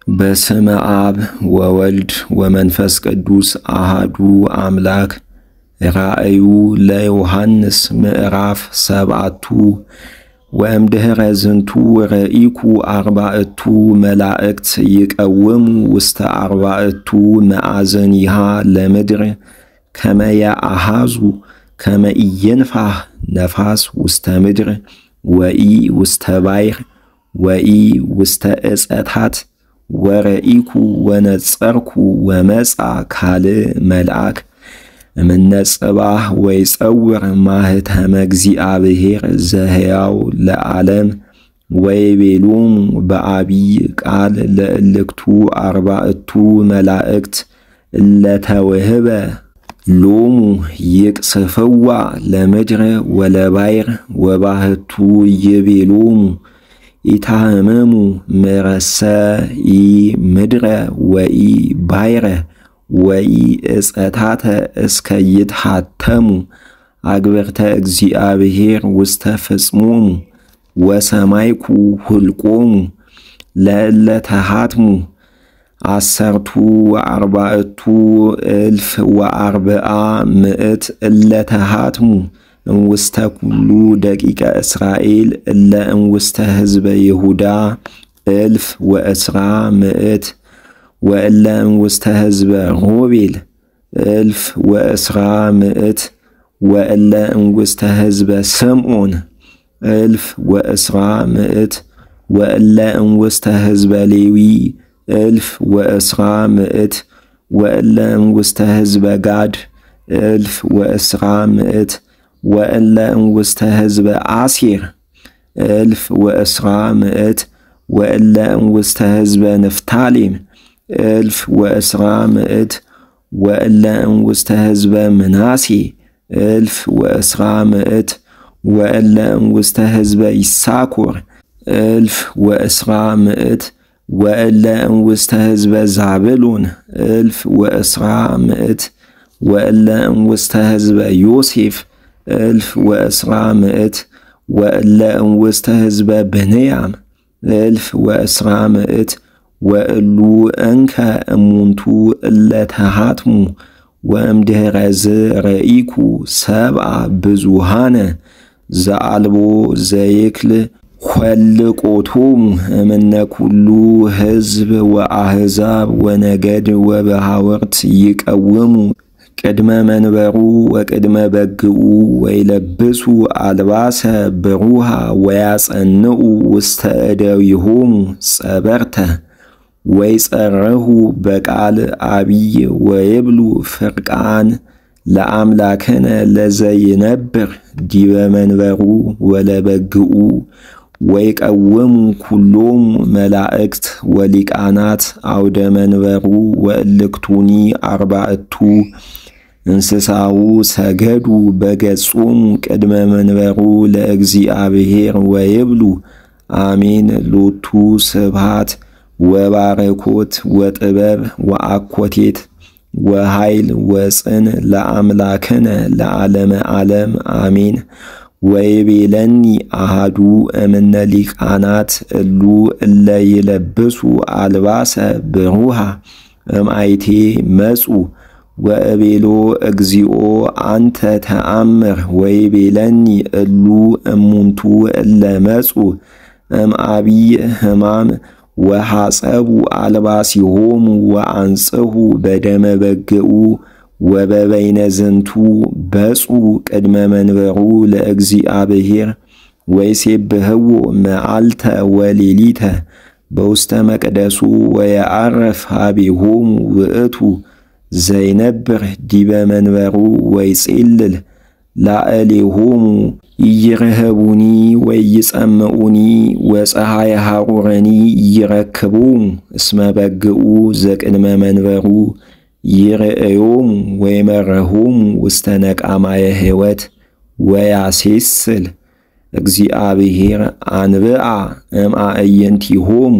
በስመ አብ ወወልድ ወመንፈስ ቅዱስ አሃዱ አምላክ። ራእዩ ለዮሐንስ ምዕራፍ 7 ወእምድኅረ ዝንቱ ረኢኩ አርባዕቱ መላእክት ይቀውሙ ውስተ አርባዕቱ መዓዘኒሃ ለምድር ከመ ያአሃዙ ከመ ኢይንፋሕ ነፋስ ውስተ ምድር ወኢ ውስተ ባሕር ወኢ ውስተ ዕፀታት። ወረኢኩ ወነጸርኩ ወመጻ ካልእ መልአክ እምነ ጽባሕ ወይጸውር ማኅተመ እግዚአብሔር ዘሕያው ለዓለም ወይቤሎሙ በዐቢይ ቃል ለእልክቱ አርባዕቱ መላእክት እለ ተውህበ ሎሙ ይቅስፍዋ ለምድር ወለባሕር ወባሕቱ ይቤሎሙ ኢታህምሙ ምረሰ ኢምድረ ወኢ ባሕረ ወኢ ዕፀታተ እስከ ይትሐተሙ አግብርተ እግዚአብሔር ውስተ ፍጽሞሙ ወሰማይኩ ሁልቆሙ ለእለ ተሃትሙ 14,400 እለ ተሃትሙ እንውስተ ኩሉ ደቂቀ እስራኤል እለ እንውስተ ሕዝበ ይሁዳ 1,000 ወእለ እንውስተ ሕዝበ ሮቤል 1,000 ወእለ እንውስተ ሕዝበ ስምዖን 1,000 ወእለ እንውስተ ሕዝበ ሌዊ 1,000 ወእለ እንውስተ ሕዝበ ጋድ 1,000 ወእለ እንውስተ ሕዝበ አሴር 1,000 ወእለ እንውስተ ሕዝበ ንፍታሌም 1,000 ወእለ እንውስተ ሕዝበ ምናሴ 1,000 ወእለ እንውስተ ሕዝበ ይሳኮር 1,000 ወእለ እንውስተ ሕዝበ ዛብሎን 1,000 ወእለ እንውስተ ሕዝበ ዮሴፍ 1,000 ወእለ እንውስተ ሕዝበ ብንያም 1,000 ወእሉ እንከ እሙንቱ እለ ተሃትሙ ወእምድኅረ ዝረኢኩ ሰብአ ብዙኃነ ዘአልቦ ዘይክል ኰልቆቶሙ እምነ ኩሉ ሕዝብ ወአሕዛብ ወነገድ ወበሃወርት ይቀውሙ ቅድመ መንበሩ ወቅድመ በግኡ ወይለብሱ አልባሰ ብሩሃ ወያጸንዑ ውስተ እደዊሆሙ ጸበርተ ወይጸርሁ በቃል አቢይ ወይብሉ ፍርቃን ለአምላክነ ለዘይነብር ዲበ መንበሩ ወለበግኡ ወይቀውሙ ኩሎሙ መላእክት ወሊቃናት አውደ መንበሩ ወእልክቱኒ አርባዕቱ እንስሳው ሰገዱ በገጾሙ ቅድመ መንበሩ ለእግዚአብሔር ወይብሉ አሜን ሎቱ ስብሃት ወባረኮት ወጥበብ ወአኮቴት ወኃይል ወጽን ለአምላክነ ለዓለመ ዓለም አሜን። ወይቤለኒ አሃዱ እምነ ሊቃናት እሉ እለ ይለብሱ አልባሰ ብሩሃ እምአይቴ መጹ ወእቤሎ እግዚኦ አንተ ተአምር ወይቤለኒ እሉ እሙንቱ እለ መጹ እምአቢይ ሕማም ወሐጸቡ አልባሲሆሙ ወአንጽሑ በደመ በግኡ ወበበይነ ዝንቱ በጹ ቅድመ መንበሩ ለእግዚአብሔር ወይሴብሕዎ መዓልተ ወሌሊተ በውስተ መቅደሱ ወየዐርፍ ኀቤሆሙ ውእቱ ዘይነብር ዲበ መንበሩ ወይጼልል ላዕሌሆሙ ይርህቡኒ ወይጸምዑኒ ወፀሐየ ሐሩረኒ ይረክቦሙ እስመ በግኡ ዘቅድመ መንበሩ ይርእዮሙ ወይመርሖሙ ውስተ ነቃማየ ሕይወት ወያሴስል እግዚአብሔር አንብአ እምአዕይንቲሆሙ